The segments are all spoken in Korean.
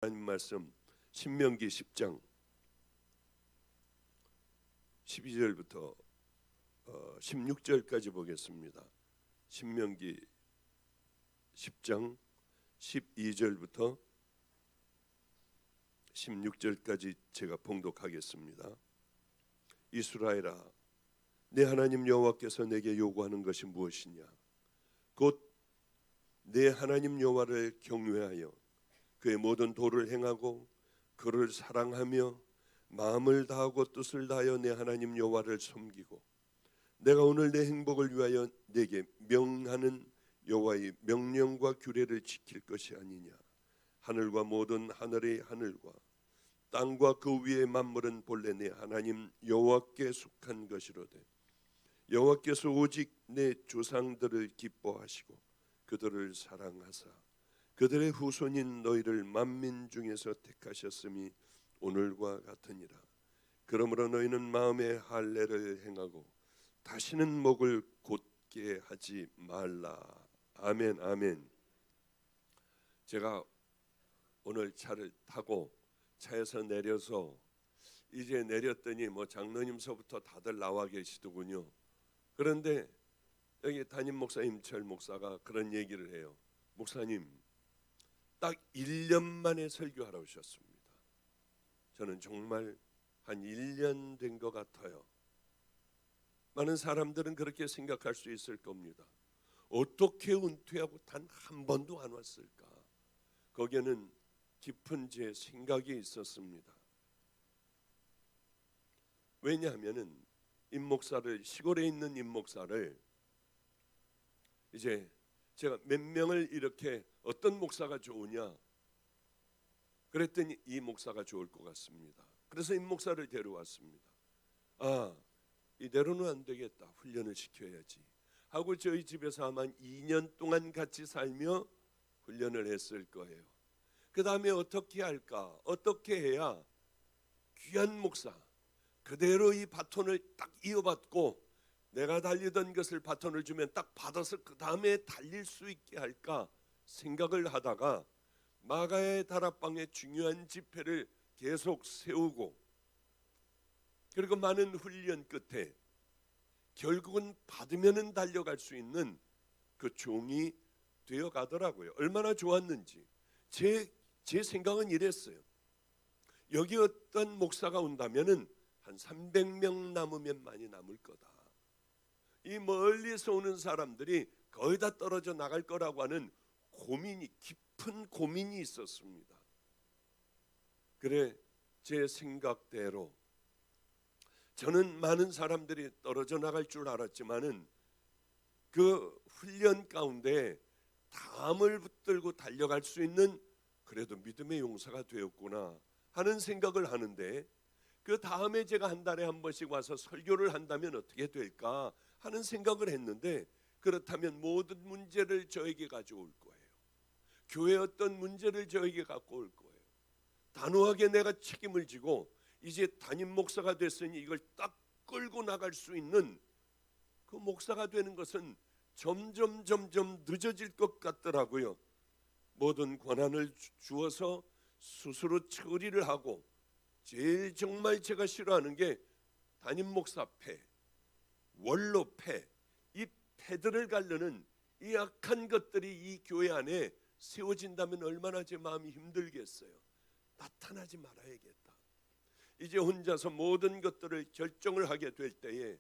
하나님 말씀 신명기 10장 12절부터 16절까지 보겠습니다. 신명기 10장 12절부터 16절까지 제가 봉독하겠습니다. 이스라엘아, 내 하나님 여호와께서 내게 요구하는 것이 무엇이냐? 곧 내 하나님 여호와를 경외하여 그의 모든 도를 행하고 그를 사랑하며 마음을 다하고 뜻을 다하여 내 하나님 여호와를 섬기고 내가 오늘 내 행복을 위하여 내게 명하는 여호와의 명령과 규례를 지킬 것이 아니냐. 하늘과 모든 하늘의 하늘과 땅과 그 위의 만물은 본래 내 하나님 여호와께 속한 것이로되 여호와께서 오직 내 조상들을 기뻐하시고 그들을 사랑하사 그들의 후손인 너희를 만민 중에서 택하셨음이 오늘과 같으니라. 그러므로 너희는 마음에 할례를 행하고 다시는 목을 곧게 하지 말라. 아멘. 아멘. 제가 오늘 차를 타고 차에서 내려서 이제 내렸더니 장로님서부터 다들 나와 계시더군요. 그런데 여기 담임 목사 임철 목사가 그런 얘기를 해요. 목사님, 딱 1년 만에 설교하러 오셨습니다. 저는 정말 한 1년 된 것 같아요. 많은 사람들은 그렇게 생각할 수 있을 겁니다. 어떻게 은퇴하고 단 한 번도 안 왔을까? 거기에는 깊은 제 생각이 있었습니다. 왜냐하면은 임목사를, 시골에 있는 임목사를 이제 제가 몇 명을 이렇게 어떤 목사가 좋으냐 그랬더니 이 목사가 좋을 것 같습니다. 그래서 임목사를 데려왔습니다. 이대로는 안 되겠다, 훈련을 시켜야지 하고 저희 집에서 아마 2년 동안 같이 살며 훈련을 했을 거예요. 그 다음에 어떻게 할까? 어떻게 해야 귀한 목사 그대로 이 바톤을 딱 이어받고 내가 달리던 것을 바톤을 주면 딱 받아서 그 다음에 달릴 수 있게 할까 생각을 하다가 마가의 다락방의 중요한 집회를 계속 세우고 그리고 많은 훈련 끝에 결국은 받으면은 달려갈 수 있는 그 종이 되어 가더라고요. 얼마나 좋았는지. 제 생각은 이랬어요. 여기 어떤 목사가 온다면은 한 300명 남으면 많이 남을 거다. 이 멀리서 오는 사람들이 거의 다 떨어져 나갈 거라고 하는 깊은 고민이 있었습니다. 그래, 제 생각대로 저는 많은 사람들이 떨어져 나갈 줄 알았지만은 그 훈련 가운데 담을 붙들고 달려갈 수 있는 그래도 믿음의 용사가 되었구나 하는 생각을 하는데, 그 다음에 제가 한 달에 한 번씩 와서 설교를 한다면 어떻게 될까 하는 생각을 했는데, 그렇다면 모든 문제를 저에게 가져올 거예요. 교회 어떤 문제를 저에게 갖고 올 거예요. 단호하게 내가 책임을 지고 이제 담임 목사가 됐으니 이걸 딱 끌고 나갈 수 있는 그 목사가 되는 것은 점점 늦어질 것 같더라고요. 모든 권한을 주어서 스스로 처리를 하고, 제일 정말 제가 싫어하는 게 담임 목사 패, 원로 패, 이 패들을 가르는 이 악한 것들이 이 교회 안에 세워진다면 얼마나 제 마음이 힘들겠어요. 나타나지 말아야겠다. 이제 혼자서 모든 것들을 결정을 하게 될 때에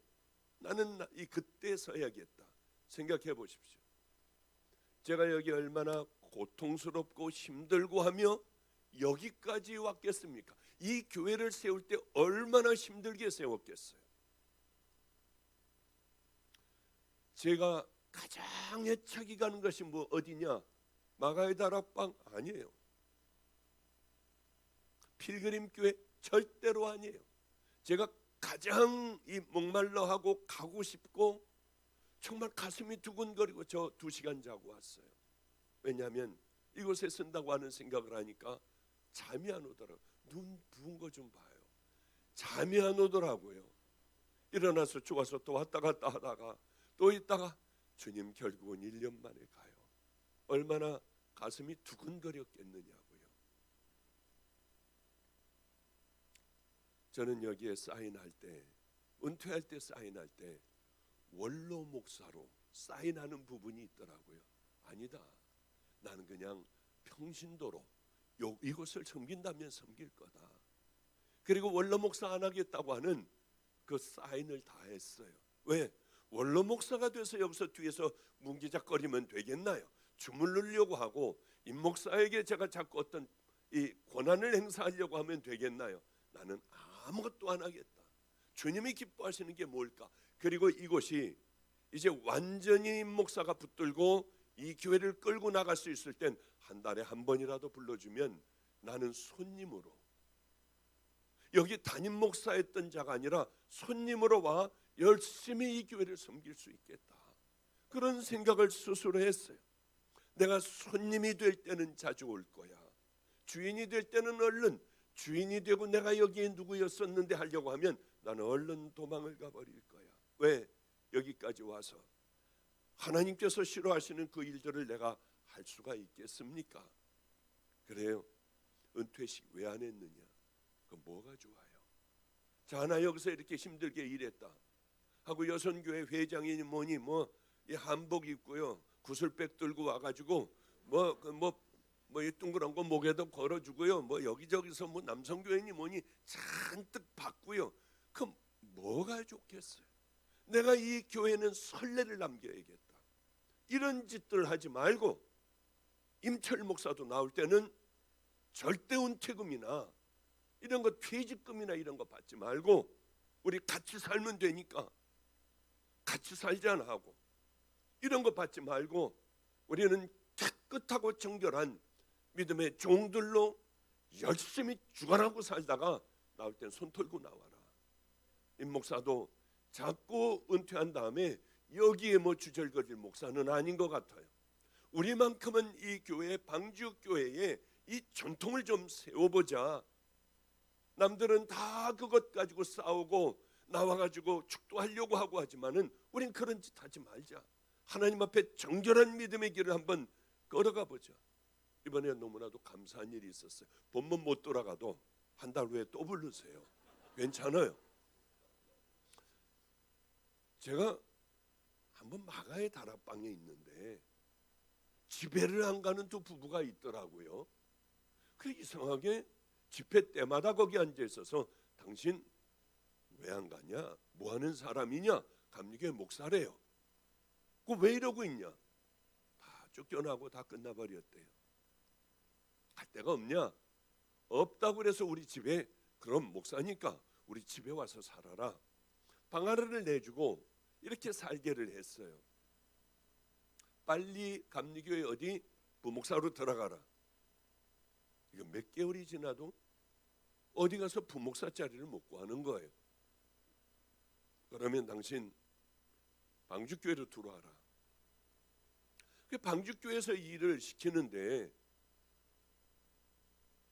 나는 그때 서야겠다 생각해 보십시오. 제가 여기 얼마나 고통스럽고 힘들고 하며 여기까지 왔겠습니까? 이 교회를 세울 때 얼마나 힘들게 세웠겠어요. 제가 가장 애착이 가는 것이 어디냐? 마가의 다락방 아니에요. 필그림 교회 절대로 아니에요. 제가 가장 목말라하고 가고 싶고 정말 가슴이 두근거리고 저 2시간 자고 왔어요. 왜냐하면 이곳에 쓴다고 하는 생각을 하니까 잠이 안 오더라고요. 눈 부은 거 좀 봐요. 잠이 안 오더라고요. 일어나서 좋아서 또 왔다 갔다 하다가 또 있다가 주님 결국은 1년 만에 가요. 얼마나 가슴이 두근거렸겠느냐고요. 저는 여기에 사인할 때, 은퇴할 때 사인할 때 원로 목사로 사인하는 부분이 있더라고요. 아니다, 나는 그냥 평신도로 이곳을 섬긴다면 섬길 거다. 그리고 원로 목사 안 하겠다고 하는 그 사인을 다 했어요. 왜? 원로 목사가 돼서 여기서 뒤에서 뭉기작거리면 되겠나요? 주물르려고 하고 임 목사에게 제가 자꾸 어떤 이 권한을 행사하려고 하면 되겠나요? 나는 아무것도 안 하겠다. 주님이 기뻐하시는 게 뭘까? 그리고 이곳이 이제 완전히 임 목사가 붙들고 이 교회를 끌고 나갈 수 있을 땐 한 달에 한 번이라도 불러주면 나는 손님으로, 여기 담임 목사였던 자가 아니라 손님으로 와 열심히 이 교회를 섬길 수 있겠다. 그런 생각을 스스로 했어요. 내가 손님이 될 때는 자주 올 거야. 주인이 될 때는 얼른, 주인이 되고 내가 여기에 누구였었는데 하려고 하면 나는 얼른 도망을 가버릴 거야. 왜? 여기까지 와서 하나님께서 싫어하시는 그 일들을 내가 할 수가 있겠습니까? 그래요. 은퇴식 왜 안 했느냐? 그 뭐가 좋아요? 자, 나 여기서 이렇게 힘들게 일했다 하고 여선교회 회장이니 뭐니 이 한복 입고요, 구슬백 들고 와가지고 이 둥그런 거 목에도 걸어주고요, 여기저기서 남성교회니 뭐니 잔뜩 받고요. 그럼 뭐가 좋겠어요? 내가 이 교회는 선례를 남겨야겠다. 이런 짓들 하지 말고, 임철 목사도 나올 때는 절대 은퇴금이나 이런 거, 퇴직금이나 이런 거 받지 말고 우리 같이 살면 되니까 같이 살자나 하고, 이런 거 받지 말고 우리는 깨끗하고 정결한 믿음의 종들로 열심히 주관하고 살다가 나올 땐 손 털고 나와라. 임 목사도 자꾸 은퇴한 다음에 여기에 주절거릴 목사는 아닌 것 같아요. 우리만큼은 이 교회, 방주교회에 이 전통을 좀 세워보자. 남들은 다 그것 가지고 싸우고 나와가지고 축도하려고 하고 하지만은 우린 그런 짓 하지 말자. 하나님 앞에 정결한 믿음의 길을 한번 걸어가 보자. 이번에 너무나도 감사한 일이 있었어요. 본문 못 돌아가도 한 달 후에 또 부르세요. 괜찮아요. 제가 한번 마가의 다락방에 있는데 집회를 안 가는 두 부부가 있더라고요. 그 이상하게 집회 때마다 거기 앉아 있어서 당신 왜 안 가냐? 뭐 하는 사람이냐? 감리교회 목사래요. 그 왜 이러고 있냐? 다 쫓겨나고 다 끝나버렸대요. 갈 데가 없냐? 없다고 그래서 우리 집에, 그럼 목사니까 우리 집에 와서 살아라. 방 하나를 내주고 이렇게 살게를 했어요. 빨리 감리교회 어디 부목사로 들어가라. 이거 몇 개월이 지나도 어디 가서 부목사 자리를 못 구하는 거예요. 그러면 당신 방주교회로 들어와라. 그 방주교회에서 일을 시키는데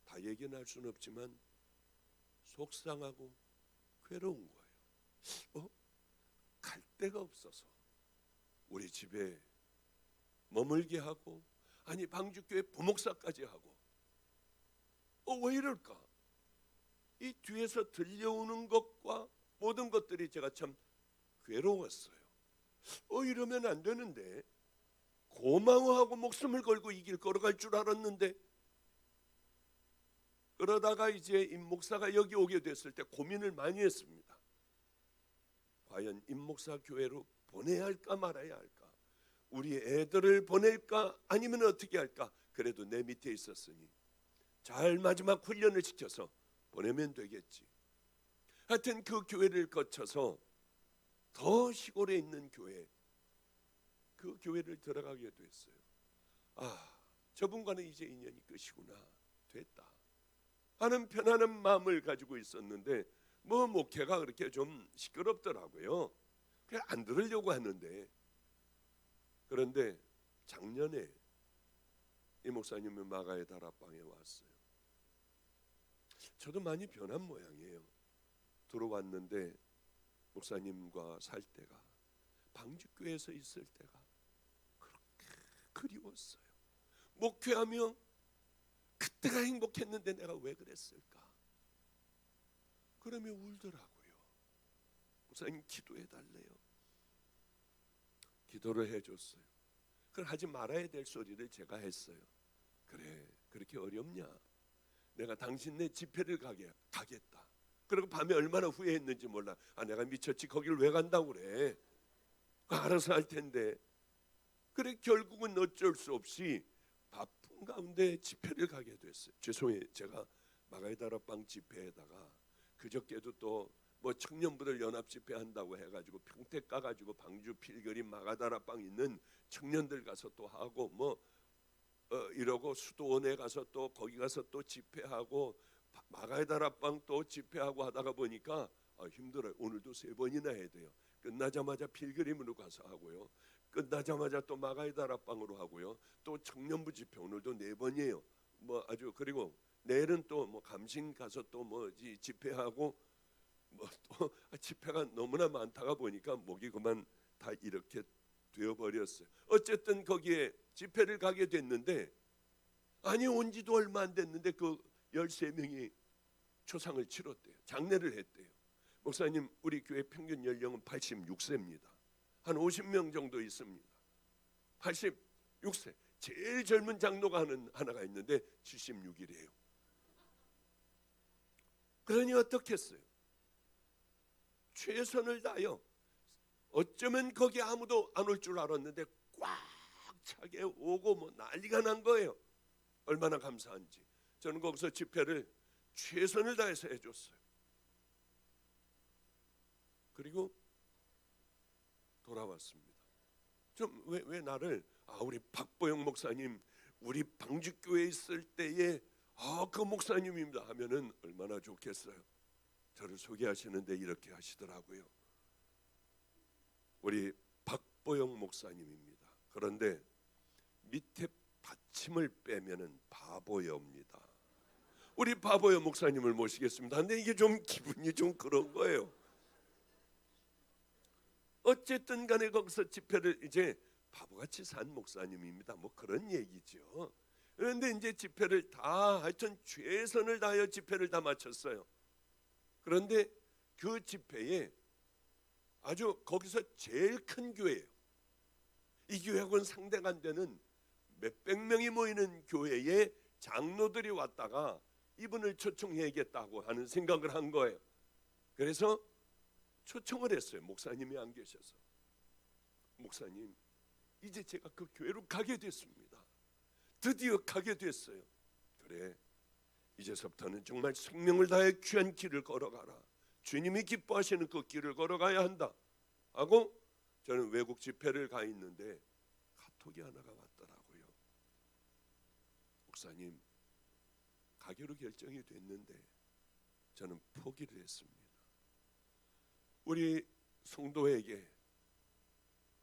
다 얘기는 할 수는 없지만 속상하고 괴로운 거예요. 갈 데가 없어서 우리 집에 머물게 하고, 아니 방주교회 부목사까지 하고, 왜 이럴까? 이 뒤에서 들려오는 것과 모든 것들이 제가 참 괴로웠어요. 이러면 안 되는데, 고마워하고 목숨을 걸고 이 길 걸어갈 줄 알았는데. 그러다가 이제 임 목사가 여기 오게 됐을 때 고민을 많이 했습니다. 과연 임 목사 교회로 보내야 할까 말아야 할까? 우리 애들을 보낼까 아니면 어떻게 할까? 그래도 내 밑에 있었으니 잘 마지막 훈련을 시켜서 보내면 되겠지. 하여튼 그 교회를 거쳐서 더 시골에 있는 교회, 그 교회를 들어가게 됐어요. 저분과는 이제 인연이 끝이구나, 됐다 하는 편안한 마음을 가지고 있었는데, 목회가 그렇게 좀 시끄럽더라고요. 그냥 안 들으려고 하는데, 그런데 작년에 이 목사님은 마가의 다락방에 왔어요. 저도 많이 변한 모양이에요. 들어왔는데 목사님과 살 때가, 방주교회에서 있을 때가 그렇게 그리웠어요. 목회하며 그때가 행복했는데 내가 왜 그랬을까? 그러면 울더라고요. 목사님 기도해 달래요. 기도를 해줬어요. 그걸 하지 말아야 될 소리를 제가 했어요. 그래, 그렇게 어렵냐? 내가 당신네 집회를 가겠다. 그리고 밤에 얼마나 후회했는지 몰라. 내가 미쳤지, 거길 왜 간다고 그래. 알아서 할 텐데. 그래, 결국은 어쩔 수 없이 바쁜 가운데 집회를 가게 됐어요. 죄송해요. 제가 마가이다락방 집회에다가 그저께도 또 뭐 청년부들 연합 집회 한다고 해가지고 평택 가가지고 방주 필거리 마가다락방 있는 청년들 가서 또 하고 뭐 이러고 수도원에 가서 또 거기 가서 또 집회하고 마가다락방 또 집회하고 하다가 보니까 힘들어요. 오늘도 3번이나 해야 돼요. 끝나자마자 필그림으로 가서 하고요. 끝나자마자 또 마가다락방으로 하고요. 또 청년부 집회 오늘도 4번이에요. 뭐 아주 그리고 내일은 또 뭐 감신 가서 또 뭐 집회하고 뭐 또 집회가 너무나 많다가 보니까 목이 그만 다 이렇게 되어버렸어요. 어쨌든 거기에 집회를 가게 됐는데 온 지도 얼마 안 됐는데 그 13명이 초상을 치렀대요. 장례를 했대요. 목사님, 우리 교회 평균 연령은 86세입니다. 한 50명 정도 있습니다. 86세. 제일 젊은 장로가 하나가 있는데 76이래요. 그러니 어떻겠어요? 최선을 다하여 어쩌면 거기 아무도 안 올 줄 알았는데 꽉 차게 오고 뭐 난리가 난 거예요. 얼마나 감사한지. 저는 거기서 집회를 최선을 다해서 해줬어요. 그리고 돌아왔습니다. 좀 왜 나를 우리 박보영 목사님 우리 방주교회에 있을 때에 그 목사님입니다 하면은 얼마나 좋겠어요. 저를 소개하시는데 이렇게 하시더라고요. 우리 박보영 목사님입니다. 그런데 밑에 받침을 빼면은 바보여입니다. 우리 바보여 목사님을 모시겠습니다. 근데 이게 좀 기분이 좀 그런 거예요. 어쨌든 간에 거기서 집회를 이제 바보같이 산 목사님입니다. 뭐 그런 얘기죠. 그런데 이제 집회를 다 하여튼 최선을 다하여 집회를 다 마쳤어요. 그런데 그 집회에 아주 거기서 제일 큰 교회예요. 이 교회하고는 상대가 안 되는 몇백 명이 모이는 교회에 장로들이 왔다가 이분을 초청해야겠다고 하는 생각을 한 거예요. 그래서 초청을 했어요. 목사님이 안 계셔서. 목사님, 이제 제가 그 교회로 가게 됐습니다. 드디어 가게 됐어요. 그래, 이제서부터는 정말 생명을 다해 귀한 길을 걸어가라. 주님이 기뻐하시는 그 길을 걸어가야 한다 하고 저는 외국 집회를 가 있는데 카톡이 하나가 왔더라고요. 목사님, 가기로 결정이 됐는데 저는 포기를 했습니다. 우리 성도에게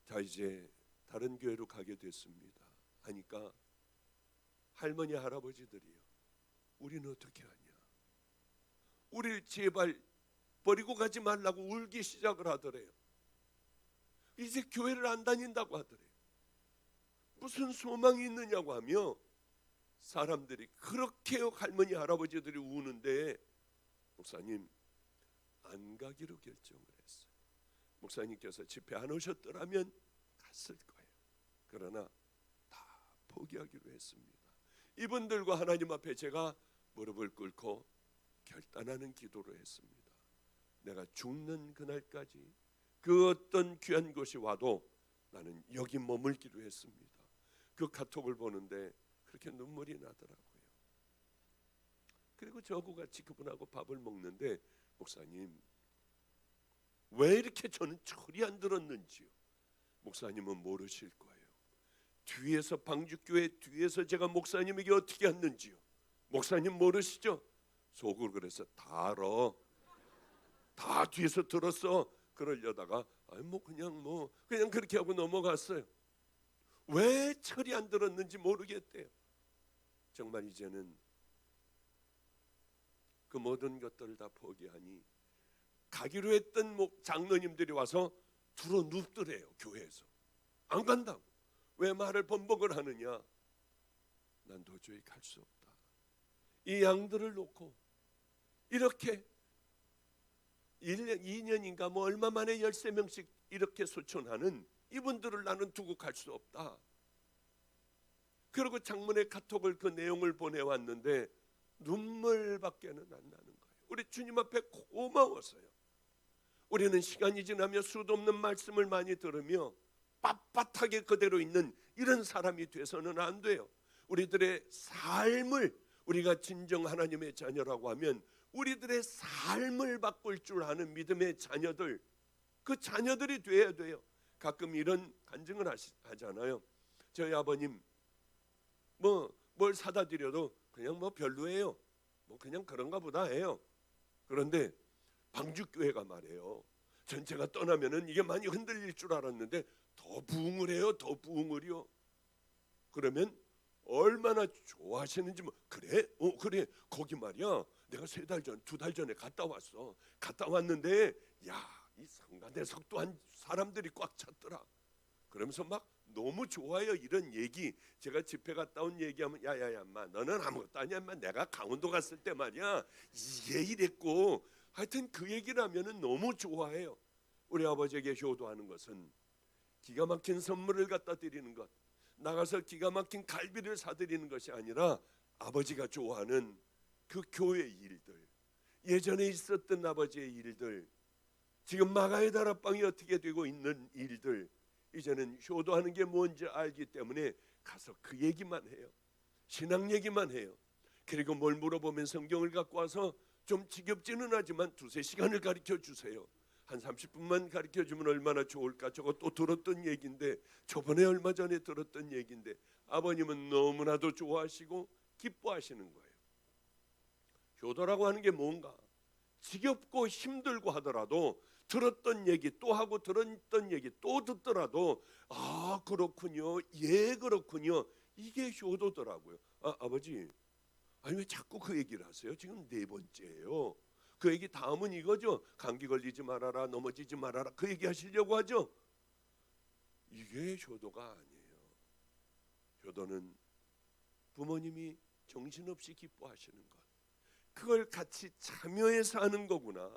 자 이제 다른 교회로 가게 됐습니다 하니까 할머니 할아버지들이요, 우리는 어떻게 하냐, 우리를 제발 버리고 가지 말라고 울기 시작을 하더래요. 이제 교회를 안 다닌다고 하더래요. 무슨 소망이 있느냐고 하며 사람들이 그렇게 할머니 할아버지들이 우는데 목사님 안 가기로 결정을 했어요. 목사님께서 집회 안 오셨더라면 갔을 거예요. 그러나 다 포기하기로 했습니다. 이분들과 하나님 앞에 제가 무릎을 꿇고 결단하는 기도를 했습니다. 내가 죽는 그날까지 그 어떤 귀한 것이 와도 나는 여기 머물기로 했습니다. 그 카톡을 보는데 그렇게 눈물이 나더라고요. 그리고 저하고 같이 그분하고 밥을 먹는데 목사님 왜 이렇게 저는 철이 안 들었는지요. 목사님은 모르실 거예요. 뒤에서 방주교회 뒤에서 제가 목사님에게 어떻게 했는지요. 목사님 모르시죠? 속으로 그래서 다 알아. 다 뒤에서 들었어. 그러려다가 그냥 그렇게 하고 넘어갔어요. 왜 철이 안 들었는지 모르겠대요. 정말 이제는 그 모든 것들을 다 포기하니 가기로 했던 장로님들이 와서 들어 눕더래요. 교회에서 안 간다고. 왜 말을 번복을 하느냐. 난 도저히 갈 수 없다. 이 양들을 놓고 이렇게 1년, 2년인가 뭐 얼마 만에 13명씩 이렇게 소천하는 이분들을 나는 두고 갈 수 없다. 그리고 장문의 카톡을 그 내용을 보내왔는데 눈물밖에는 안 나는 거예요. 우리 주님 앞에 고마웠어요. 우리는 시간이 지나며 수도 없는 말씀을 많이 들으며 빳빳하게 그대로 있는 이런 사람이 돼서는 안 돼요. 우리들의 삶을, 우리가 진정 하나님의 자녀라고 하면 우리들의 삶을 바꿀 줄 아는 믿음의 자녀들, 그 자녀들이 돼야 돼요. 가끔 이런 간증을 하잖아요. 저희 아버님 뭘 사다 드려도 그냥 뭐 별로예요. 뭐 그냥 그런가 보다 해요. 그런데 방주교회가 말해요. 전체가 떠나면은 이게 많이 흔들릴 줄 알았는데 더 부흥을 해요. 더 부흥을요. 그러면 얼마나 좋아하시는지 뭐 그래? 그래. 거기 말이야. 내가 3달 전, 2달 전에 갔다 왔어. 갔다 왔는데 야, 이 상가대석도 한 사람들이 꽉 찼더라. 그러면서 막 너무 좋아요. 이런 얘기. 제가 집회 갔다 온 얘기하면 야야야 인마 너는 아무것도 아니야 인마 내가 강원도 갔을 때 말이야 이게 이랬고 하여튼 그 얘기를 하면은 너무 좋아해요. 우리 아버지에게 효도하는 것은 기가 막힌 선물을 갖다 드리는 것, 나가서 기가 막힌 갈비를 사드리는 것이 아니라 아버지가 좋아하는 그 교회 일들, 예전에 있었던 아버지의 일들, 지금 마가의 다락방이 어떻게 되고 있는 일들, 이제는 효도하는 게 뭔지 알기 때문에 가서 그 얘기만 해요. 신앙 얘기만 해요. 그리고 뭘 물어보면 성경을 갖고 와서 좀 지겹지는 하지만 2-3시간을 가르쳐 주세요. 한 30분만 가르쳐 주면 얼마나 좋을까. 저거 또 들었던 얘기인데, 저번에 얼마 전에 들었던 얘기인데, 아버님은 너무나도 좋아하시고 기뻐하시는 거예요. 효도라고 하는 게 뭔가? 지겹고 힘들고 하더라도 들었던 얘기 또 하고 들었던 얘기 또 듣더라도 아 그렇군요, 예 그렇군요, 이게 효도더라고요. 아버지, 아니 왜 자꾸 그 얘기를 하세요? 지금 4번째예요. 그 얘기 다음은 이거죠. 감기 걸리지 말아라, 넘어지지 말아라, 그 얘기 하시려고 하죠. 이게 효도가 아니에요. 효도는 부모님이 정신없이 기뻐하시는 것, 그걸 같이 참여해서 하는 거구나.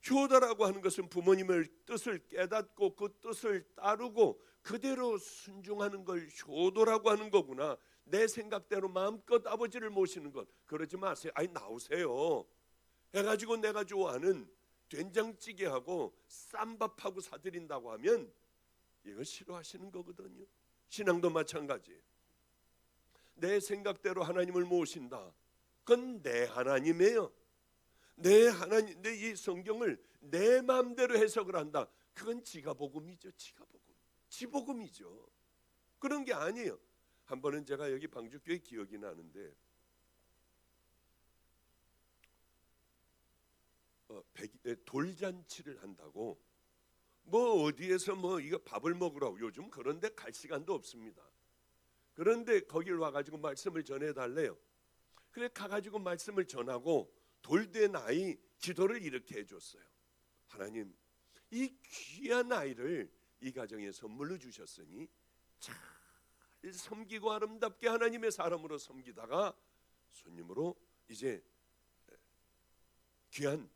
효도라고 하는 것은 부모님의 뜻을 깨닫고 그 뜻을 따르고 그대로 순종하는 걸 효도라고 하는 거구나. 내 생각대로 마음껏 아버지를 모시는 것. 그러지 마세요. 아니 나오세요 해가지고 내가 좋아하는 된장찌개하고 쌈밥하고 사드린다고 하면 이거 싫어하시는 거거든요. 신앙도 마찬가지예요. 내 생각대로 하나님을 모신다, 그건 내 하나님이에요. 내 하나님, 내 이 성경을 내 마음대로 해석을 한다, 그건 지가복음이죠. 지복음이죠. 그런 게 아니에요. 한 번은 제가 여기 방주교회 기억이 나는데 돌잔치를 한다고 뭐 어디에서 뭐 이거 밥을 먹으라고, 요즘 그런데 갈 시간도 없습니다. 그런데 거길 와가지고 말씀을 전해달래요. 그래 가가지고 말씀을 전하고 돌된 아이 기도를 이렇게 해줬어요. 하나님, 이 귀한 아이를 이 가정에 선물로 주셨으니 잘 섬기고 아름답게 하나님의 사람으로 섬기다가 손님으로 이제 귀한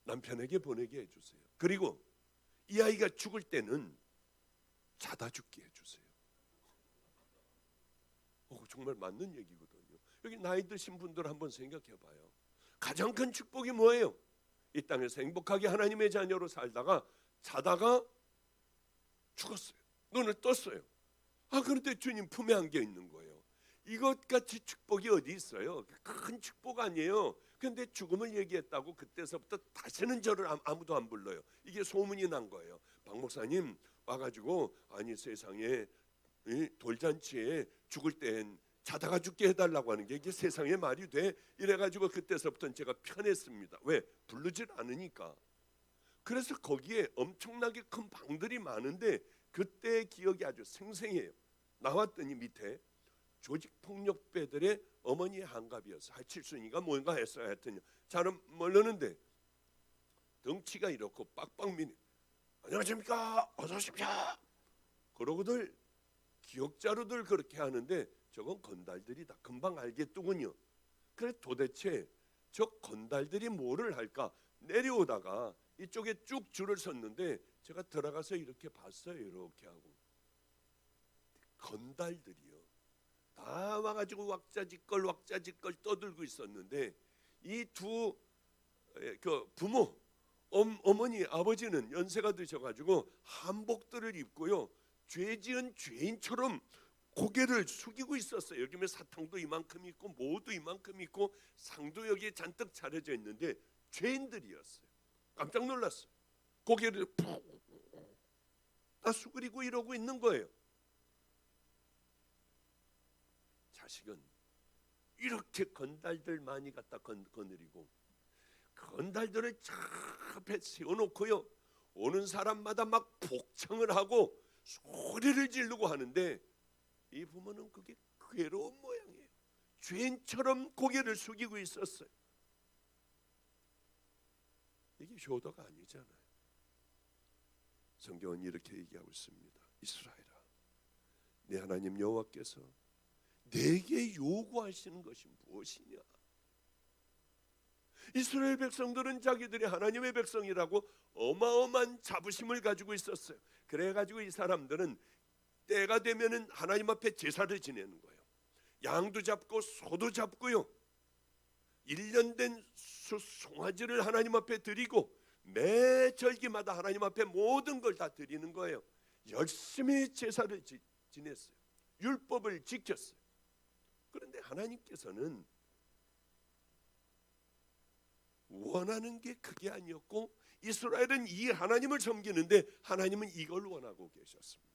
남편에게 보내게 해주세요. 그리고 이 아이가 죽을 때는 자다 죽게 해주세요. 정말 맞는 얘기거든요. 여기 나이 드신 분들 한번 생각해 봐요. 가장 큰 축복이 뭐예요? 이 땅에서 행복하게 하나님의 자녀로 살다가 자다가 죽었어요. 눈을 떴어요. 그런데 주님 품에 안겨 있는 거예요. 이것같이 축복이 어디 있어요? 큰 축복 아니에요. 그런데 죽음을 얘기했다고 그때서부터 다시는 저를 아무도 안 불러요. 이게 소문이 난 거예요. 박 목사님 와가지고 아니 세상에 돌잔치에 죽을 땐 자다가 죽게 해달라고 하는 게 이게 세상에 말이 돼? 이래가지고 그때서부터는 제가 편했습니다. 왜? 부르질 않으니까. 그래서 거기에 엄청나게 큰 방들이 많은데 그때의 기억이 아주 생생해요. 나왔더니 밑에 조직폭력배들의 어머니의 한갑이었어. 칠순이가 뭔가 했어야 했더니 잘은 모르는데 덩치가 이렇고 빡빡미니 안녕하십니까 어서 오십시오 그러고들 기억자료들 그렇게 하는데 저건 건달들이다. 금방 알겠더군요. 그래 도대체 저 건달들이 뭐를 할까? 내려오다가 이쪽에 쭉 줄을 섰는데 제가 들어가서 이렇게 봤어요. 이렇게 하고 건달들이요 다 와가지고 왁자지껄 떠들고 있었는데 이 두 부모 어머니 아버지는 연세가 드셔가지고 한복들을 입고요 죄지은 죄인처럼 고개를 숙이고 있었어요. 여기 보면 사탕도 이만큼 있고 모도 이만큼 있고 상도 여기에 잔뜩 차려져 있는데 죄인들이었어요. 깜짝 놀랐어요. 고개를 푹 다 숙이고 이러고 있는 거예요. 자식은 이렇게 건달들 많이 갖다 거느리고 건달들을 저 앞에 세워놓고요 오는 사람마다 막 복창을 하고 소리를 지르고 하는데 이 부모는 그게 괴로운 모양이에요. 죄인처럼 고개를 숙이고 있었어요. 이게 효도가 아니잖아요. 성경은 이렇게 얘기하고 있습니다. 이스라엘아, 내 하나님 여호와께서 내게 요구하시는 것이 무엇이냐? 이스라엘 백성들은 자기들이 하나님의 백성이라고 어마어마한 자부심을 가지고 있었어요. 그래가지고 이 사람들은 때가 되면은 하나님 앞에 제사를 지내는 거예요. 양도 잡고 소도 잡고요 1년 된 송아지를 하나님 앞에 드리고 매 절기마다 하나님 앞에 모든 걸 다 드리는 거예요. 열심히 제사를 지냈어요. 율법을 지켰어요. 그런데 하나님께서는 원하는 게 그게 아니었고 이스라엘은 이 하나님을 섬기는데 하나님은 이걸 원하고 계셨습니다.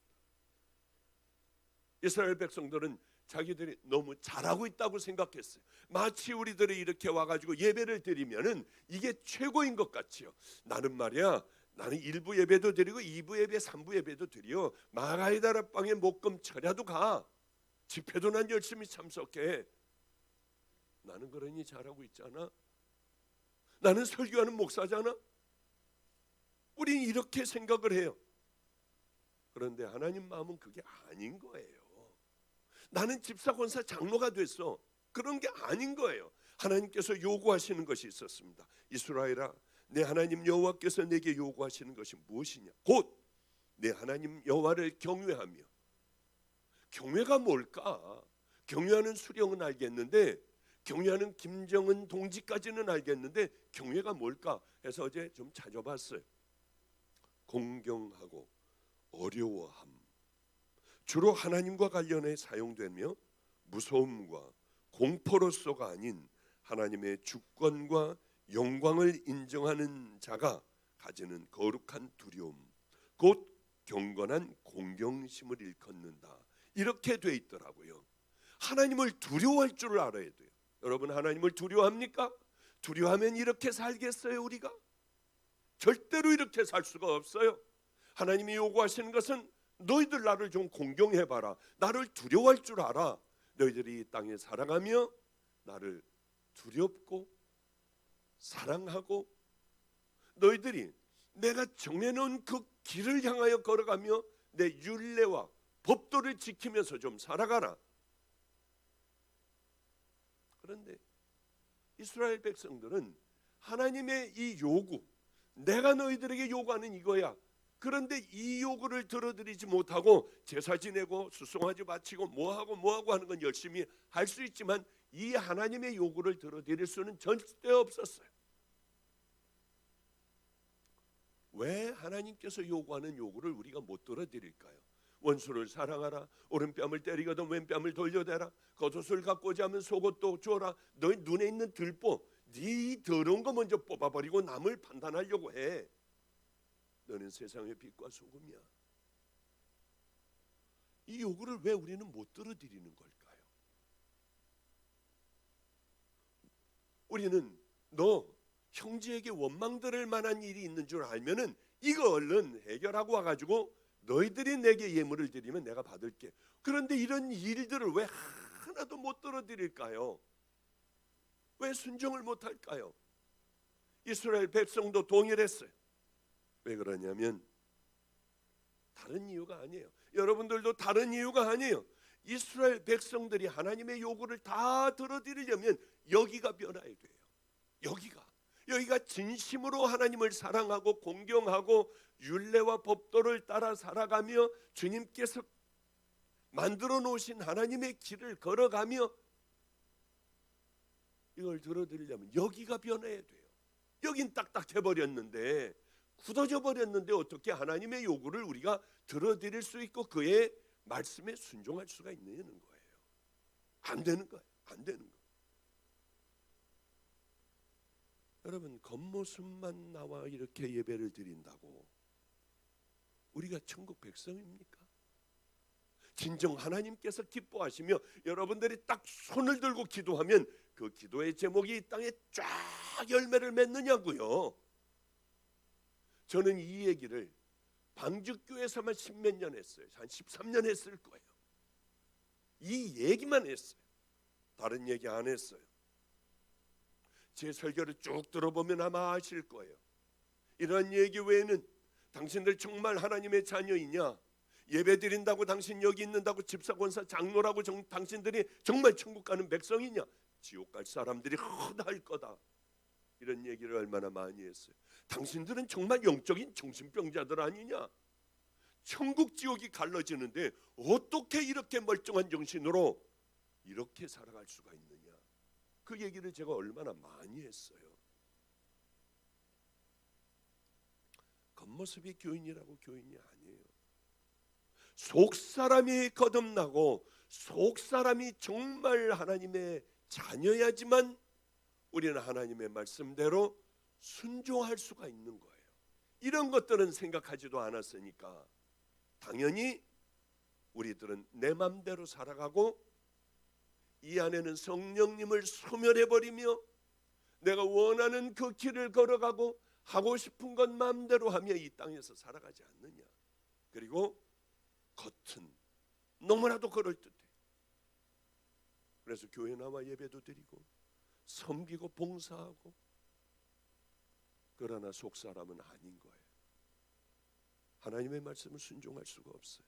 이스라엘 백성들은 자기들이 너무 잘하고 있다고 생각했어요. 마치 우리들이 이렇게 와가지고 예배를 드리면은 이게 최고인 것 같지요. 나는 말이야, 나는 1부 예배도 드리고 2부 예배, 3부 예배도 드려. 마가의 다락방에 목금 철야도 가. 집회도 난 열심히 참석해. 나는 그러니 잘하고 있잖아. 나는 설교하는 목사잖아. 우린 이렇게 생각을 해요. 그런데 하나님 마음은 그게 아닌 거예요. 나는 집사, 권사, 장로가 됐어. 그런 게 아닌 거예요. 하나님께서 요구하시는 것이 있었습니다. 이스라엘아, 내 하나님 여호와께서 내게 요구하시는 것이 무엇이냐? 곧 내 하나님 여호와를 경외하며. 경외가 뭘까? 경외하는 수령은 알겠는데, 경외하는 김정은 동지까지는 알겠는데 경외가 뭘까 해서 어제 좀 찾아봤어요. 공경하고 어려워함, 주로 하나님과 관련해 사용되며 무서움과 공포로서가 아닌 하나님의 주권과 영광을 인정하는 자가 가지는 거룩한 두려움, 곧 경건한 공경심을 일컫는다. 이렇게 돼 있더라고요. 하나님을 두려워할 줄 알아야 돼요. 여러분, 하나님을 두려워합니까? 두려워하면 이렇게 살겠어요? 우리가? 절대로 이렇게 살 수가 없어요. 하나님이 요구하시는 것은 너희들 나를 좀 공경해봐라. 나를 두려워할 줄 알아. 너희들이 이 땅에 살아가며 나를 두렵고 사랑하고 너희들이 내가 정해놓은 그 길을 향하여 걸어가며 내 율례와 법도를 지키면서 좀 살아가라. 그런데 이스라엘 백성들은 하나님의 이 요구, 내가 너희들에게 요구하는 이거야. 그런데 이 요구를 들어드리지 못하고 제사 지내고 수송아지 바치고 뭐하고 하는 건 열심히 할 수 있지만 이 하나님의 요구를 들어드릴 수는 절대 없었어요. 왜 하나님께서 요구하는 요구를 우리가 못 들어드릴까요? 원수를 사랑하라, 오른뺨을 때리거든 왼뺨을 돌려대라, 겉옷을 갖고 오지 않으면 속옷도 줘라. 너희 눈에 있는 들보, 네 더러운 거 먼저 뽑아버리고 남을 판단하려고 해. 너는 세상의 빛과 소금이야. 이 요구를 왜 우리는 못 들어드리는 걸까요? 우리는 너 형제에게 원망들을 만한 일이 있는 줄 알면은 이거 얼른 해결하고 와가지고 너희들이 내게 예물을 드리면 내가 받을게. 그런데 이런 일들을 왜 하나도 못 들어드릴까요? 왜 순종을 못할까요? 이스라엘 백성도 동일했어요. 왜 그러냐면 다른 이유가 아니에요. 여러분들도 다른 이유가 아니에요. 이스라엘 백성들이 하나님의 요구를 다 들어드리려면 여기가 변화야 돼요. 여기가 진심으로 하나님을 사랑하고 공경하고 율례와 법도를 따라 살아가며 주님께서 만들어 놓으신 하나님의 길을 걸어가며 이걸 들어드리려면 여기가 변해야 돼요. 여긴 딱딱해 버렸는데, 굳어져 버렸는데 어떻게 하나님의 요구를 우리가 들어드릴 수 있고 그의 말씀에 순종할 수가 있느냐는 거예요. 안 되는 거예요. 안 되는 거예요. 여러분, 겉모습만 나와 이렇게 예배를 드린다고 우리가 천국 백성입니까? 진정 하나님께서 기뻐하시며 여러분들이 딱 손을 들고 기도하면 그 기도의 제목이 이 땅에 쫙 열매를 맺느냐고요. 저는 이 얘기를 방죽교에서만 10몇 년 했어요. 한 13년 했을 거예요. 이 얘기만 했어요. 다른 얘기 안 했어요. 제 설교를 쭉 들어보면 아마 아실 거예요. 이런 얘기 외에는 당신들 정말 하나님의 자녀이냐, 예배 드린다고 당신 여기 있는다고 집사 권사 장로라고 당신들이 정말 천국 가는 백성이냐, 지옥 갈 사람들이 허다할 거다, 이런 얘기를 얼마나 많이 했어요. 당신들은 정말 영적인 정신병자들 아니냐, 천국 지옥이 갈라지는데 어떻게 이렇게 멀쩡한 정신으로 이렇게 살아갈 수가 있느냐, 그 얘기를 제가 얼마나 많이 했어요. 겉모습이 교인이라고 교인이 아니에요. 속사람이 거듭나고 속사람이 정말 하나님의 자녀야지만 우리는 하나님의 말씀대로 순종할 수가 있는 거예요. 이런 것들은 생각하지도 않았으니까 당연히 우리들은 내 맘대로 살아가고 이 안에는 성령님을 소멸해버리며 내가 원하는 그 길을 걸어가고 하고 싶은 것 마음대로 하며 이 땅에서 살아가지 않느냐. 그리고 겉은 너무나도 그럴듯해. 그래서 교회 나와 예배도 드리고 섬기고 봉사하고, 그러나 속사람은 아닌 거예요. 하나님의 말씀을 순종할 수가 없어요.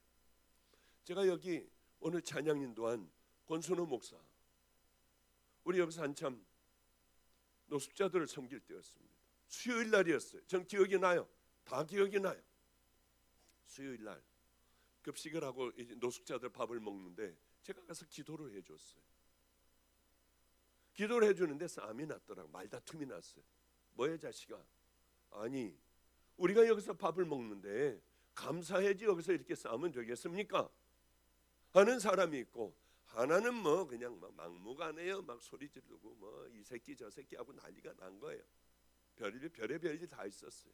제가 여기 오늘 찬양 인도한 권순호 목사, 우리 여기서 한참 노숙자들을 섬길 때였습니다. 수요일 날이었어요. 전 기억이 나요. 다 기억이 나요. 수요일 날 급식을 하고 이제 노숙자들 밥을 먹는데 제가 가서 기도를 해줬어요. 기도를 해주는데 싸움이 났더라고. 말다툼이 났어요. 뭐야 자식아, 아니 우리가 여기서 밥을 먹는데 감사해야지 여기서 이렇게 싸우면 되겠습니까? 하는 사람이 있고, 하나는 뭐 그냥 막 막무가내요. 막 소리 지르고 뭐 이 새끼 저 새끼 하고 난리가 난 거예요. 별의별 일 다 있었어요.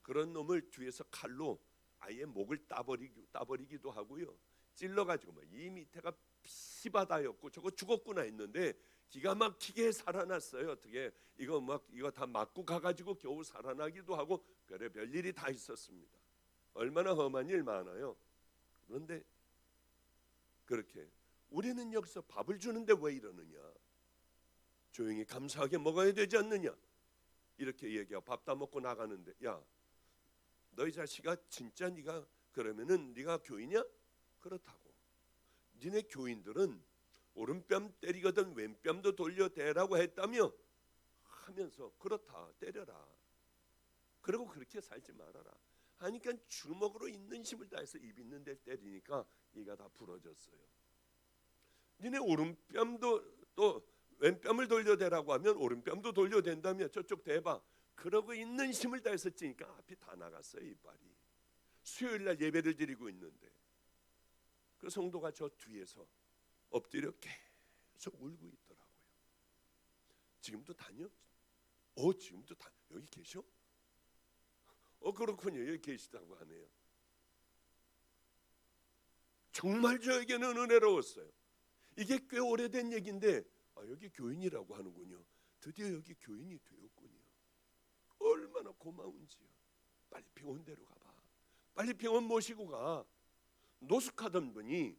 그런 놈을 뒤에서 칼로 아예 목을 따버리기도 하고요. 찔러가지고 뭐 이 밑에가 피바다였고 저거 죽었구나 했는데 기가 막히게 살아났어요. 어떻게 이거 다 맞고 가가지고 겨우 살아나기도 하고 별의별 일이 다 있었습니다. 얼마나 험한 일 많아요. 그런데 그렇게 우리는 여기서 밥을 주는데 왜 이러느냐, 조용히 감사하게 먹어야 되지 않느냐, 이렇게 얘기하고 밥 다 먹고 나가는데, 야 너희 자식아, 진짜 네가 그러면은 네가 교인이야? 그렇다고. 니네 교인들은 오른뺨 때리거든 왼뺨도 돌려대라고 했다며 하면서 그렇다, 때려라. 그리고 그렇게 살지 말아라 하니까 주먹으로 있는 힘을 다해서 입 있는 데 때리니까 이가 다 부러졌어요. 니네 오른뺨도 또 왼뺨을 돌려대라고 하면 오른뺨도 돌려댄다며 저쪽 대봐. 그러고 있는 힘을 다해서 찌니까 앞이 다 나갔어요. 이빨이. 수요일 날 예배를 드리고 있는데 그 성도가 저 뒤에서 엎드려 계속 울고 있더라고요. 지금도 다녀? 지금도 다 여기 계셔? 그렇군요. 여기 계시다고 하네요. 정말 저에게는 은혜로웠어요. 이게 꽤 오래된 얘기인데 여기 교인이라고 하는군요. 드디어 여기 교인이 되었군요. 얼마나 고마운지요. 빨리 병원대로 가봐. 빨리 병원 모시고 가. 노숙하던 분이,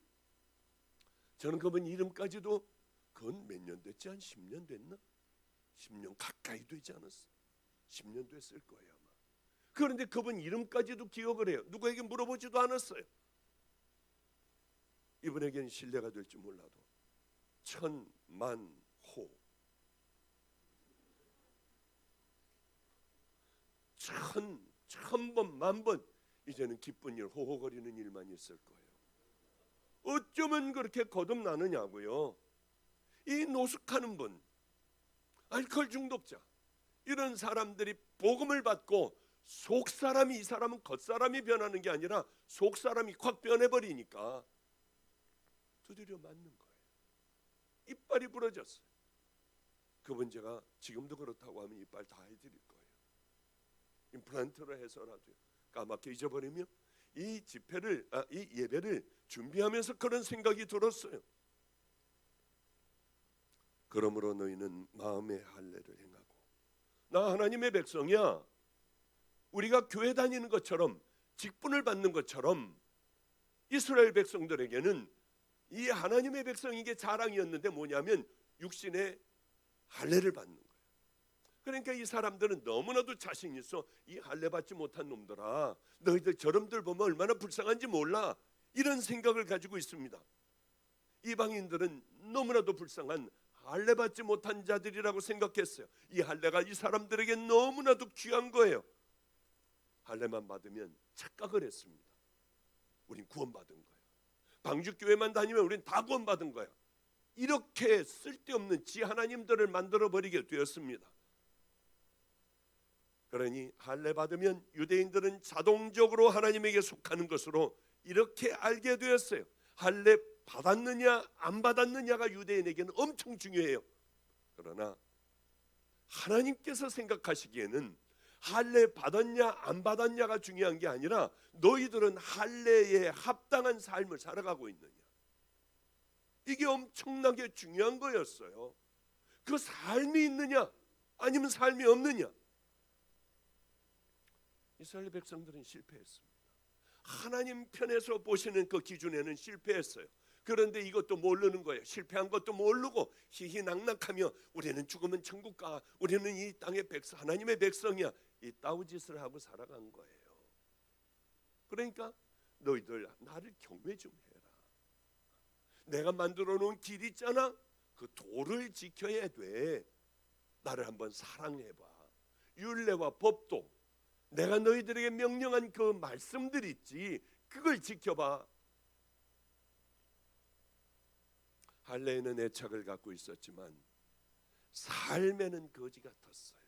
저는 그분 이름까지도 그건 몇 년 됐지? 한 10년 됐나? 10년 가까이 되지 않았어. 10년 됐을 거예요 아마. 그런데 그분 이름까지도 기억을 해요. 누구에게 물어보지도 않았어요. 이분에게는 신뢰가 될지 몰라도 천만호, 천 번, 만 번 이제는 기쁜 일, 호호거리는 일만 있을 거예요. 어쩌면 그렇게 거듭나느냐고요. 이 노숙하는 분, 알코올 중독자, 이런 사람들이 복음을 받고 속사람이, 이 사람은 겉사람이 변하는 게 아니라 속사람이 확 변해버리니까 두드려 맞는 거예요. 이빨이 부러졌어요. 그분 제가 지금도 그렇다고 하면 이빨 다 해드릴 거예요. 임플란트로 해서라도요. 까맣게 잊어버리면 이 예배를 준비하면서 그런 생각이 들었어요. 그러므로 너희는 마음의 할례를 행하고, 나 하나님의 백성이야. 우리가 교회 다니는 것처럼, 직분을 받는 것처럼 이스라엘 백성들에게는 이 하나님의 백성에게 자랑이었는데 뭐냐면 육신의 할례를 받는 거예요. 그러니까 이 사람들은 너무나도 자신 있어. 이 할례 받지 못한 놈들아, 너희들 저놈들 보면 얼마나 불쌍한지 몰라, 이런 생각을 가지고 있습니다. 이방인들은 너무나도 불쌍한 할례 받지 못한 자들이라고 생각했어요. 이 할례가 이 사람들에게 너무나도 귀한 거예요. 할례만 받으면 착각을 했습니다. 우린 구원받은 거예요. 방주교회만 다니면 우린 다 구원받은 거예요. 이렇게 쓸데없는 지 하나님들을 만들어버리게 되었습니다. 그러니 할례 받으면 유대인들은 자동적으로 하나님에게 속하는 것으로 이렇게 알게 되었어요. 할례 받았느냐 안 받았느냐가 유대인에게는 엄청 중요해요. 그러나 하나님께서 생각하시기에는 할례 받았냐 안 받았냐가 중요한 게 아니라 너희들은 할례에 합당한 삶을 살아가고 있느냐, 이게 엄청나게 중요한 거였어요. 그 삶이 있느냐 아니면 삶이 없느냐. 이스라엘 백성들은 실패했습니다. 하나님 편에서 보시는 그 기준에는 실패했어요. 그런데 이것도 모르는 거예요. 실패한 것도 모르고 희희낙낙하며 우리는 죽으면 천국 가, 우리는 이 땅의 백성, 하나님의 백성이야, 이 따우짓을 하고 살아간 거예요. 그러니까 너희들 나를 경외 좀 해라. 내가 만들어 놓은 길 있잖아, 그 도를 지켜야 돼. 나를 한번 사랑해봐. 율례와 법도, 내가 너희들에게 명령한 그 말씀들 있지, 그걸 지켜봐. 할례에는 애착을 갖고 있었지만 삶에는 거지 같았어요.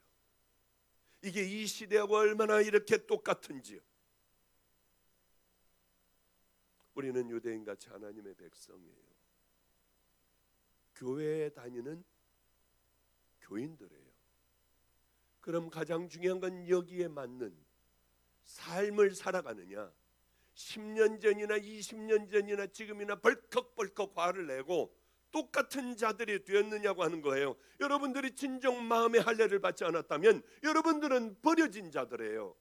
이게 이 시대하고 얼마나 이렇게 똑같은지요. 우리는 유대인같이 하나님의 백성이에요. 교회에 다니는 교인들이에요. 그럼 가장 중요한 건 여기에 맞는 삶을 살아가느냐, 10년 전이나 20년 전이나 지금이나 벌컥벌컥 화를 내고 똑같은 자들이 되었느냐고 하는 거예요. 여러분들이 진정 마음의 할례를 받지 않았다면 여러분들은 버려진 자들이에요.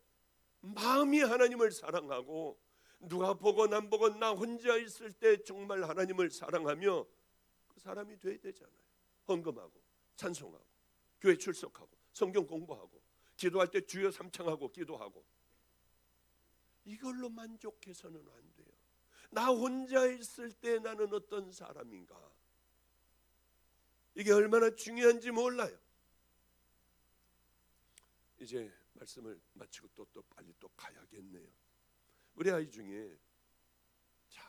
마음이 하나님을 사랑하고, 누가 보건 안 보건 나 혼자 있을 때 정말 하나님을 사랑하며 그 사람이 돼야 되잖아요. 헌금하고 찬송하고 교회 출석하고 성경 공부하고 기도할 때 주여 삼창하고 기도하고, 이걸로 만족해서는 안 돼요. 나 혼자 있을 때 나는 어떤 사람인가, 이게 얼마나 중요한지 몰라요. 이제 말씀을 마치고 또 빨리 또 가야겠네요. 우리 아이 중에 참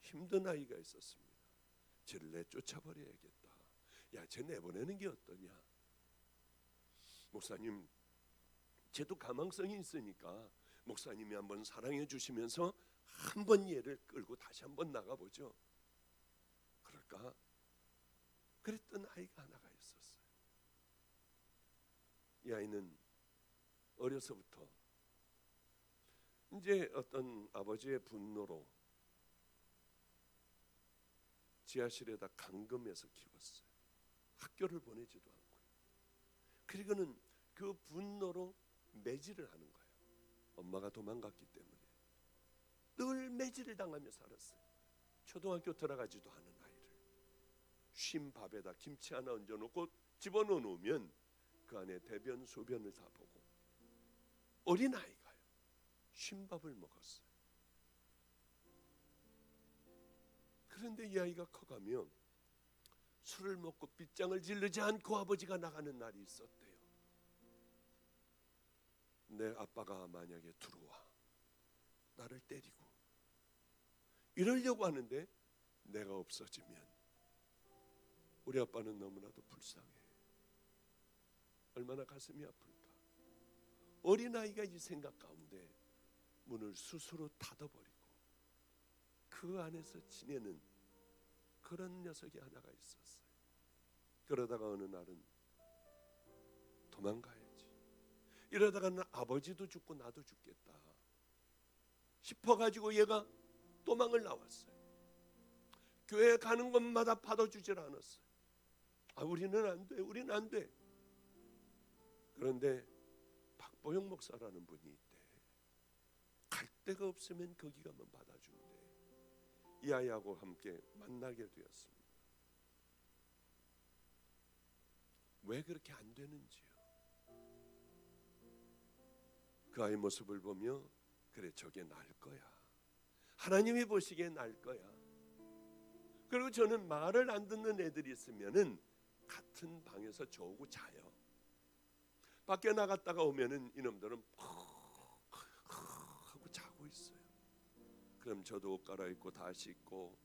힘든 아이가 있었습니다. 쟤를 내쫓아버려야겠다. 야, 쟤 내보내는 게 어떠냐. 목사님, 쟤도 가망성이 있으니까 목사님이 한번 사랑해 주시면서 한번 얘를 끌고 다시 한번 나가보죠. 그럴까? 그랬던 아이가 하나가 있었어요. 이 아이는 어려서부터 이제 어떤 아버지의 분노로 지하실에다 감금해서 키웠어요. 학교를 보내지도 않고요. 그리고는 그 분노로 매질을 하는 거예요. 엄마가 도망갔기 때문에 늘 매질을 당하며 살았어요. 초등학교 들어가지도 않은 아이를 쉰 밥에다 김치 하나 얹어놓고 집어넣어 놓으면 그 안에 대변 소변을 다 보고, 어린 아이가요, 쉰 밥을 먹었어요. 그런데 이 아이가 커가면 술을 먹고 빗장을 지르지 않고 아버지가 나가는 날이 있었대요. 내 아빠가 만약에 들어와 나를 때리고 이러려고 하는데 내가 없어지면 우리 아빠는 너무나도 불쌍해. 얼마나 가슴이 아플까. 어린아이가 이 생각 가운데 문을 스스로 닫아버리고 그 안에서 지내는 그런 녀석이 하나가 있었어요. 그러다가 어느 날은 도망가야지, 이러다가는 아버지도 죽고 나도 죽겠다 싶어가지고 얘가 도망을 나왔어요. 교회 가는 곳마다 받아주질 않았어요. 우리는 안 돼, 우리는 안 돼. 그런데 박보영 목사라는 분이 있대. 갈 데가 없으면 거기 가면 받아준대. 이 아이하고 함께 만나게 되었습니다. 왜 그렇게 안 되는지요? 그 아이 모습을 보며 그래, 저게 날 거야. 하나님이 보시기에 날 거야. 그리고 저는 말을 안 듣는 애들이 있으면은 같은 방에서 저하고 자요. 밖에 나갔다가 오면은 이놈들은 하고 자고 있어요. 그럼 저도 옷 갈아입고 다 씻고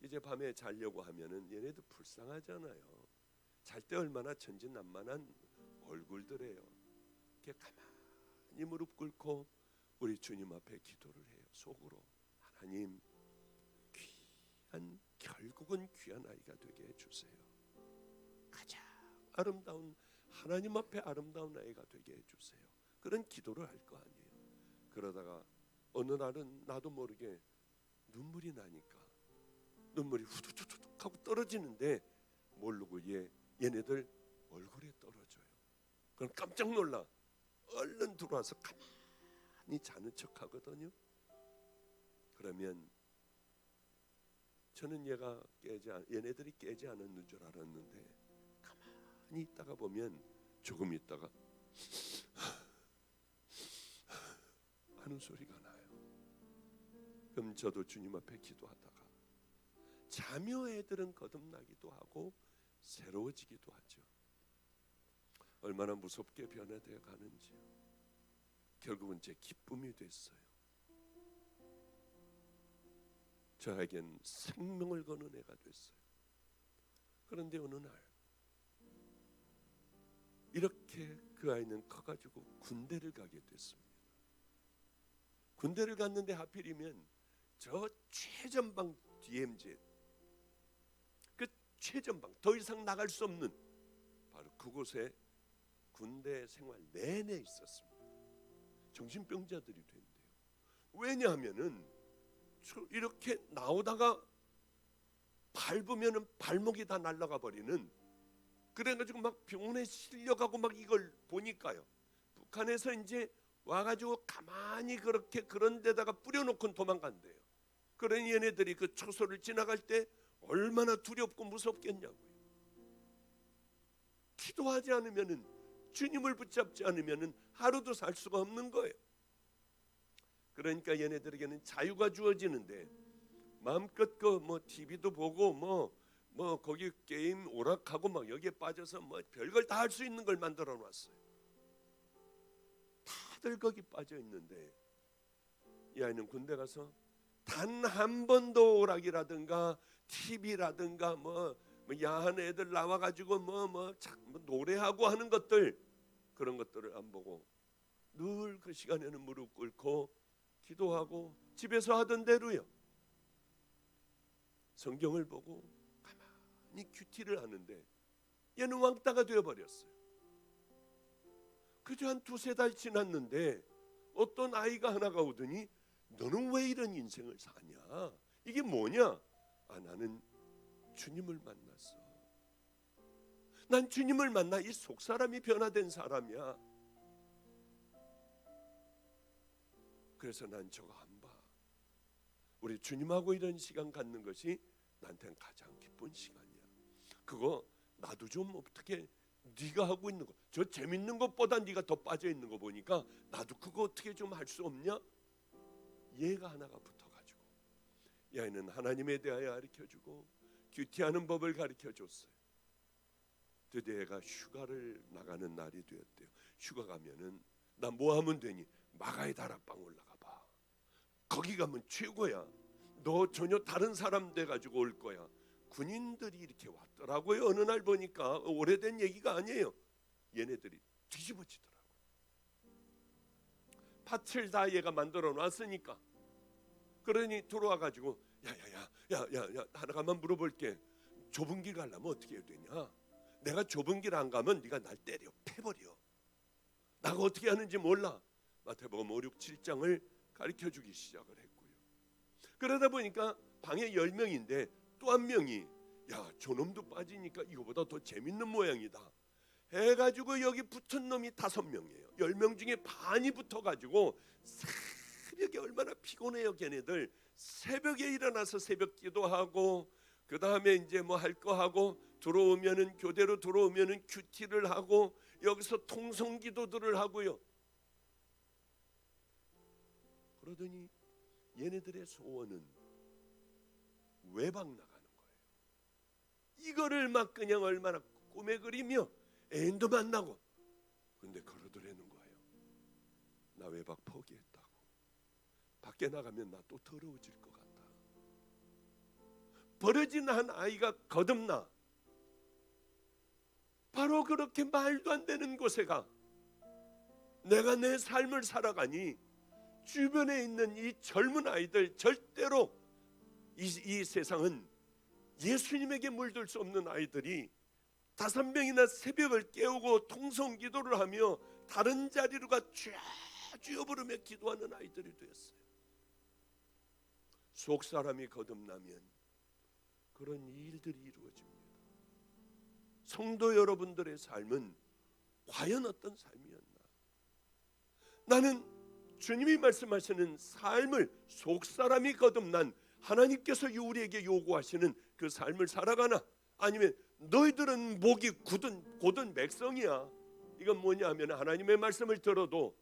이제 밤에 자려고 하면은 얘네도 불쌍하잖아요. 잘 때 얼마나 천진난만한 얼굴들이에요. 이렇게 가만히 무릎 꿇고 우리 주님 앞에 기도를 해요. 속으로, 하나님, 결국은 귀한 아이가 되게 해주세요. 가장 아름다운, 하나님 앞에 아름다운 아이가 되게 해주세요. 그런 기도를 할 거 아니에요. 그러다가 어느 날은 나도 모르게 눈물이 나니까 눈물이 후두둑 하고 떨어지는데 모르고 얘네들 얼굴에 떨어져요. 그럼 깜짝 놀라 얼른 들어와서 가만히 자는 척 하거든요. 그러면 저는 얘네들이 깨지 않았는 줄 알았는데 가만히 있다가 보면 조금 있다가 하는 소리가 나요. 그럼 저도 주님 앞에 기도하다가 자며 애들은 거듭나기도 하고 새로워지기도 하죠. 얼마나 무섭게 변화되어 가는지요. 결국은 제 기쁨이 됐어요. 저에겐 생명을 거는 애가 됐어요. 그런데 어느 날 이렇게 그 아이는 커가지고 군대를 가게 됐습니다. 군대를 갔는데 하필이면 저 최전방 DMZ, 그 최전방, 더 이상 나갈 수 없는 바로 그곳에 군대 생활 내내 있었습니다. 정신병자들이 된대요. 왜냐하면은 이렇게 나오다가 밟으면은 발목이 다 날아가 버리는, 그래가지고 막 병원에 실려가고 막 이걸 보니까요. 북한에서 이제 와가지고 가만히 그렇게 그런 데다가 뿌려놓고 도망간대요. 그러니 얘네들이 그 초소를 지나갈 때 얼마나 두렵고 무섭겠냐고요. 기도하지 않으면은, 주님을 붙잡지 않으면은 하루도 살 수가 없는 거예요. 그러니까 얘네들에게는 자유가 주어지는데 마음껏 그 뭐 TV도 보고 뭐 거기 게임 오락하고 막 여기에 빠져서 뭐 별걸 다 할 수 있는 걸 만들어 놨어요. 다들 거기 빠져 있는데 이 아이는 군대 가서 단 한 번도 오락이라든가 TV라든가 뭐 야한 애들 나와가지고 뭐 노래하고 하는 것들, 그런 것들을 안 보고 늘 그 시간에는 무릎 꿇고 기도하고 집에서 하던 대로요. 성경을 보고 가만히 큐티를 하는데 얘는 왕따가 되어버렸어요. 그저 한 두세 달 지났는데 어떤 아이가 하나가 오더니 너는 왜 이런 인생을 사냐? 이게 뭐냐? 나는 주님을 만났어. 난 주님을 만나 이 속사람이 변화된 사람이야. 그래서 난 저거 안 봐. 우리 주님하고 이런 시간 갖는 것이 나한테는 가장 기쁜 시간이야. 그거 나도 좀 어떻게, 네가 하고 있는 거, 저 재밌는 것보다 네가 더 빠져 있는 거 보니까 나도 그거 어떻게 좀 할 수 없냐? 얘가 하나가 붙어가지고 이 아이는 하나님에 대하여 가르쳐주고 큐티하는 법을 가르쳐줬어요. 드디어 애가 휴가를 나가는 날이 되었대요. 휴가 가면은 나 뭐 하면 되니? 마가의 다락방 올라가 봐. 거기 가면 최고야. 너 전혀 다른 사람 돼 가지고 올 거야. 군인들이 이렇게 왔더라고요. 어느 날 보니까 오래된 얘기가 아니에요. 얘네들이 뒤집어지더라고. 밭을 다 얘가 만들어 놨으니까. 그러니 들어와 가지고 야야야 하나만 물어볼게. 좁은 길 가려면 어떻게 해야 되냐? 내가 좁은 길 안 가면 네가 날 때려 패버려. 나가 어떻게 하는지 몰라. 마태복음 5, 6, 7장을 가르쳐주기 시작을 했고요. 그러다 보니까 방에 10명인데 또 한 명이 야 저놈도 빠지니까 이거보다 더 재밌는 모양이다 해가지고 여기 붙은 놈이 5명이에요. 10명 중에 반이 붙어가지고 새벽에 얼마나 피곤해요. 걔네들 새벽에 일어나서 새벽 기도하고 그 다음에 이제 뭐 할 거 하고 들어오면은 교대로 들어오면은 큐티를 하고 여기서 통성 기도들을 하고요. 그러더니 얘네들의 소원은 외박 나가는 거예요. 이거를 막 그냥 얼마나 꿈에 그리며 애인도 만나고. 근데 그러더라는 거예요. 나 외박 포기했다고. 밖에 나가면 나 또 더러워질 것 같다. 버려진 한 아이가 거듭나. 바로 그렇게 말도 안 되는 곳에 가. 내가 내 삶을 살아가니 주변에 있는 이 젊은 아이들 절대로 이 세상은 예수님에게 물들 수 없는 아이들이 5명이나 새벽을 깨우고 통성 기도를 하며 다른 자리로 가 주여 부르며 기도하는 아이들이 되었어요. 속 사람이 거듭나면 그런 일들이 이루어집니다. 성도 여러분들의 삶은 과연 어떤 삶이었나? 나는 주님이 말씀하시는 삶을 속 사람이 거듭난 하나님께서 우리에게 요구하시는 그 삶을 살아가나? 아니면 너희들은 목이 곧은 백성이야. 이건 뭐냐 하면 하나님의 말씀을 들어도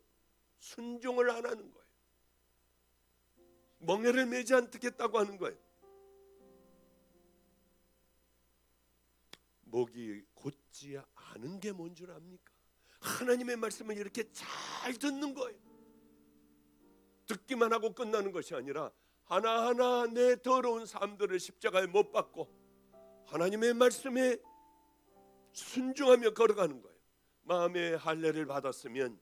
순종을 안 하는 거예요. 멍에를 매지 않겠다고 하는 거예요. 목이 곧지 않은 게 뭔 줄 압니까? 하나님의 말씀을 이렇게 잘 듣는 거예요. 듣기만 하고 끝나는 것이 아니라 하나하나 내 더러운 삶들을 십자가에 못 박고 하나님의 말씀에 순종하며 걸어가는 거예요. 마음의 할례를 받았으면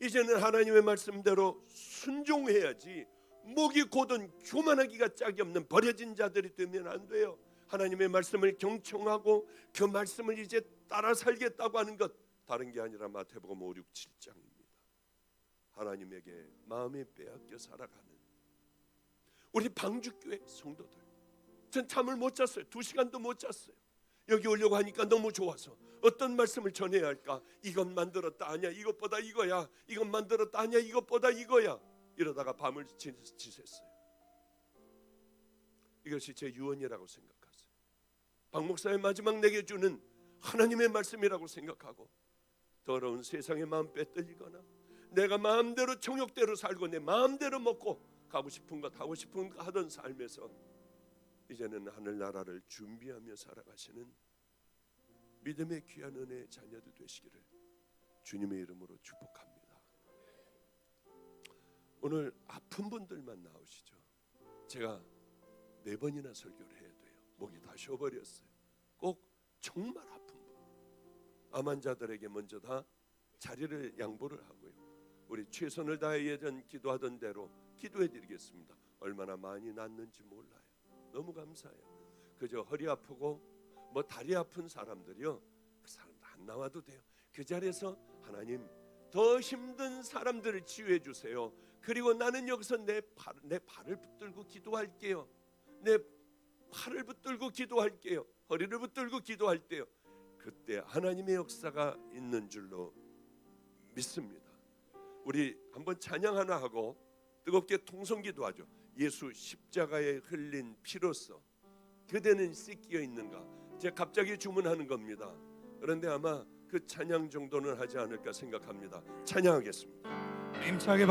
이제는 하나님의 말씀대로 순종해야지 목이 곧은 교만하기가 짝이 없는 버려진 자들이 되면 안 돼요. 하나님의 말씀을 경청하고 그 말씀을 이제 따라 살겠다고 하는 것 다른 게 아니라 마태복음 5, 6, 7장입니다. 하나님에게 마음에 빼앗겨 살아가는 우리 방주교회 성도들, 전 잠을 못 잤어요. 2시간도 못 잤어요. 여기 오려고 하니까 너무 좋아서 어떤 말씀을 전해야 할까? 이것 만들었다 아니야 이것보다 이거야. 이것 만들었다 아니야 이것보다 이거야. 이러다가 밤을 지샜어요. 이것이 제 유언이라고 생각하세요. 박 목사의 마지막 내게 주는 하나님의 말씀이라고 생각하고 더러운 세상에 마음 빼앗기거나 내가 마음대로 정욕대로 살고 내 마음대로 먹고 가고 싶은 것 하고 싶은 것 하던 삶에서 이제는 하늘나라를 준비하며 살아가시는 믿음의 귀한 은혜의 자녀들 되시기를 주님의 이름으로 축복합니다. 오늘 아픈 분들만 나오시죠. 제가 4번이나 설교를 해야 돼요. 목이 다 쉬어버렸어요. 꼭 정말 아픈 분, 암 환자들에게 먼저 다 자리를 양보를 하고요. 우리 최선을 다해 예전 기도하던 대로 기도해드리겠습니다. 얼마나 많이 낫는지 몰라요. 너무 감사해요. 그저 허리 아프고 뭐 다리 아픈 사람들이요, 그 사람들 안 나와도 돼요. 그 자리에서 하나님 더 힘든 사람들을 치유해 주세요. 그리고 나는 여기서 내 발을 붙들고 기도할게요. 내 팔을 붙들고 기도할게요. 허리를 붙들고 기도할게요. 그때 하나님의 역사가 있는 줄로 믿습니다. 우리 한번 찬양 하나 하고 뜨겁게 통성기도하죠. 예수 십자가에 흘린 피로써 그대는 씻겨 있는가. 제가 갑자기 주문하는 겁니다. 그런데 아마 그 찬양 정도는 하지 않을까 생각합니다. 찬양하겠습니다. 힘차게